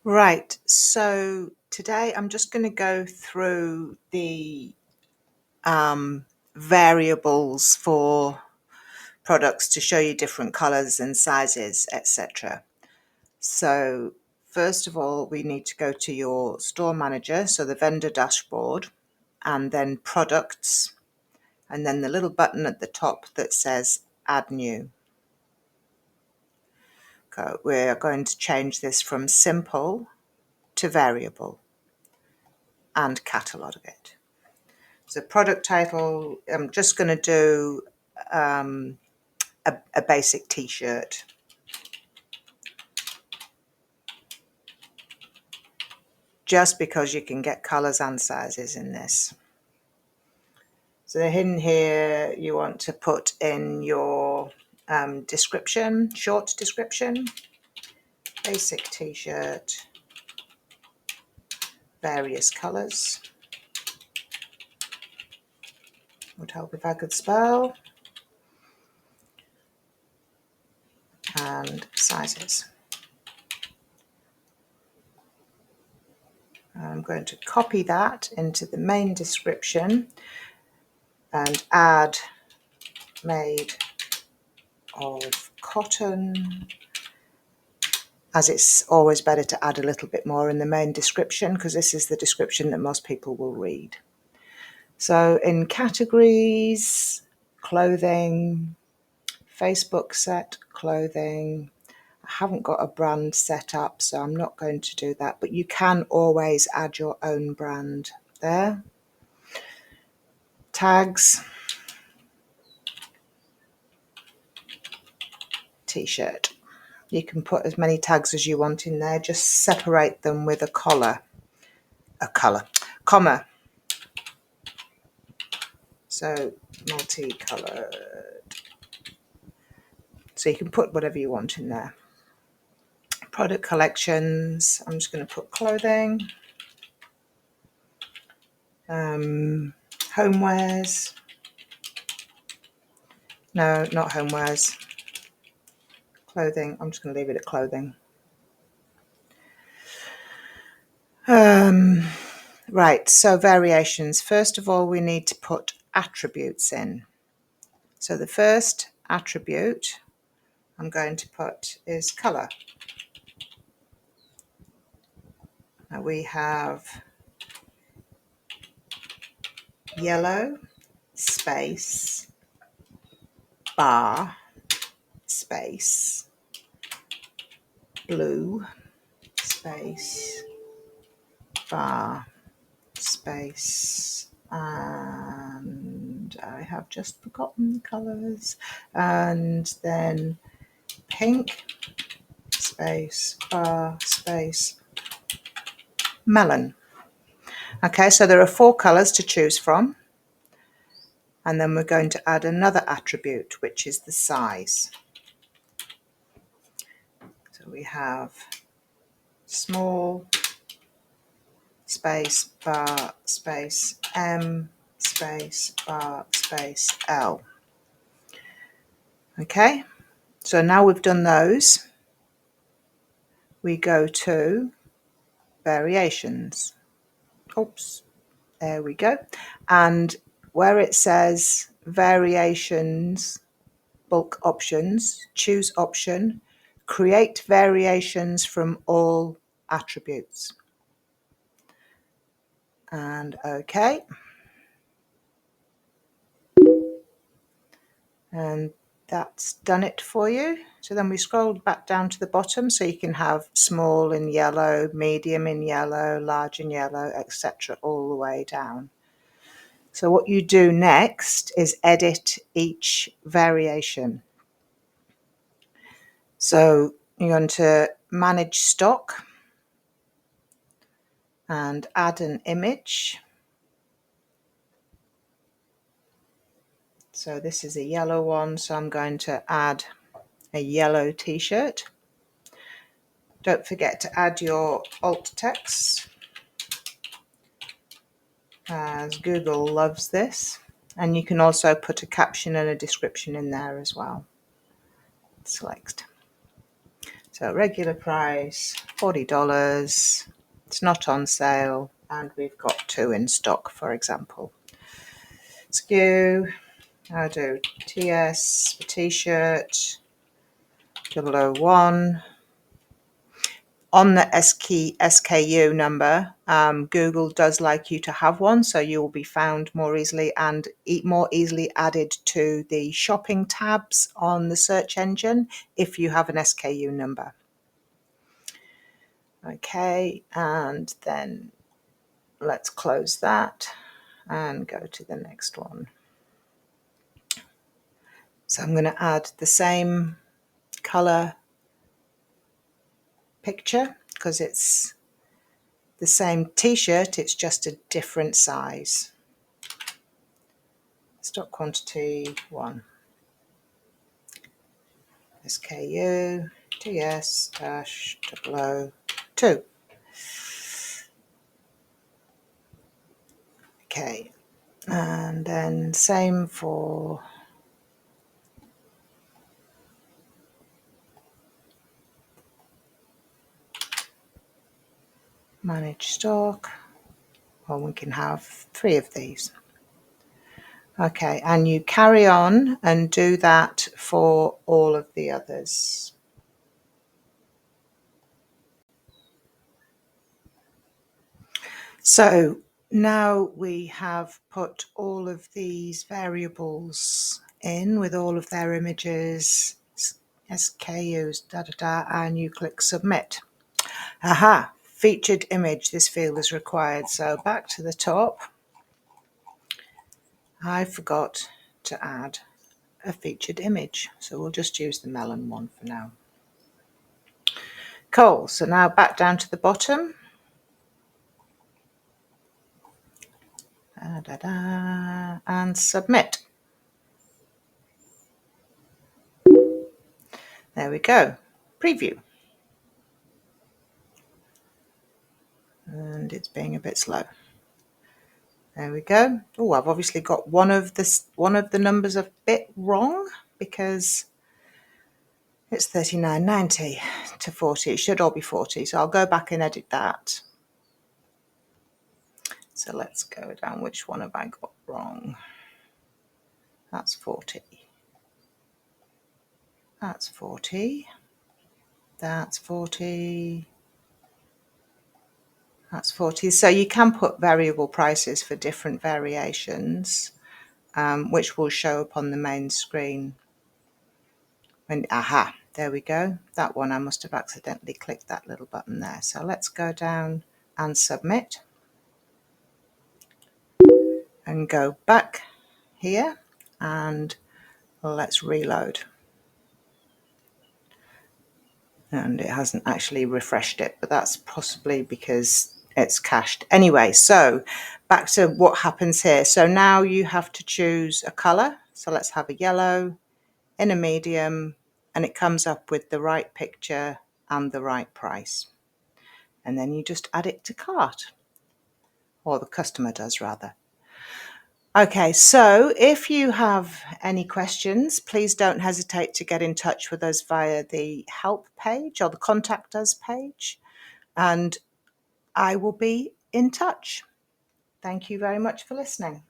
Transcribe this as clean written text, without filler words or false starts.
Right, so today I'm just going to go through the variables for products to show you different colors and sizes, etc. So first of all, we need to go to your store manager, so the vendor dashboard, and then products, and then the little button at the top that says add new. We're going to change this from simple to variable and catalog it. So product title, I'm just going to do a basic t-shirt. Just because you can get colors and sizes in this. So in here, you want to put in your description, short description, basic t-shirt, various colors. Would help if I could spell. And sizes. I'm going to copy that into the main description and add made of cotton, as it's always better to add a little bit more in the main description because this is the description that most people will read. So in categories, clothing, Facebook set clothing. I haven't got a brand set up, so I'm not going to do that, but you can always add your own brand there. Tags, t-shirt. You can put as many tags as you want in there, just separate them with a comma. So multicolored. So you can put whatever you want in there. Product collections, I'm just going to put clothing. Homewares. No, not homewares. Clothing, I'm just going to leave it at clothing. Right, so variations. First of all, we need to put attributes in. So the first attribute I'm going to put is color. Now we have yellow space bar space blue space bar space, and I have just forgotten the colors, and then pink space bar space melon. Okay, so there are 4 colors to choose from, and then we're going to add another attribute, which is the size. So we have small space bar space M space bar space L. Okay, so now we've done those, we go to variations. Oops, there we go. And where it says variations, bulk options, choose option, create variations from all attributes. And OK. And that's done it for you. So then we scroll back down to the bottom, so you can have small in yellow, medium in yellow, large in yellow, etc. all the way down. So what you do next is edit each variation. So you're going to manage stock and add an image. So this is a yellow one, so I'm going to add a yellow t-shirt. Don't forget to add your alt text, as Google loves this. And you can also put a caption and a description in there as well. Select. So regular price, $40. It's not on sale, and we've got 2 in stock, for example. SKU, I'll do TS for t-shirt, 001. On the SKU number, Google does like you to have one, so you will be found more easily and more easily added to the shopping tabs on the search engine if you have an SKU number. Okay, and then let's close that and go to the next one. So I'm going to add the same color picture because it's the same t-shirt, it's just a different size. Stock quantity 1. SKU TS-002. Okay, and then same for manage stock. Well, we can have 3 of these. Okay, and you carry on and do that for all of the others. So now we have put all of these variables in with all of their images, SKUs, and you click submit. Aha, featured image, this field is required. So back to the top. I forgot to add a featured image, so we'll just use the melon one for now. Cool, so now back down to the bottom. And submit. There we go. Preview. And it's being a bit slow. There we go. Oh, I've obviously got one of the numbers a bit wrong because it's 39.90 to 40. It should all be 40. So I'll go back and edit that. So let's go down. Which one have I got wrong? That's 40. That's 40. That's 40. That's 40. So you can put variable prices for different variations, which will show up on the main screen. Aha, there we go. That one, I must have accidentally clicked that little button there. So let's go down and submit. And go back here and let's reload. And it hasn't actually refreshed it, but that's possibly because it's cached. Anyway, so back to what happens here. So now you have to choose a color. So let's have a yellow in a medium, and it comes up with the right picture and the right price. And then you just add it to cart, or the customer does rather. Okay, so if you have any questions, please don't hesitate to get in touch with us via the help page or the contact us page, and I will be in touch. Thank you very much for listening.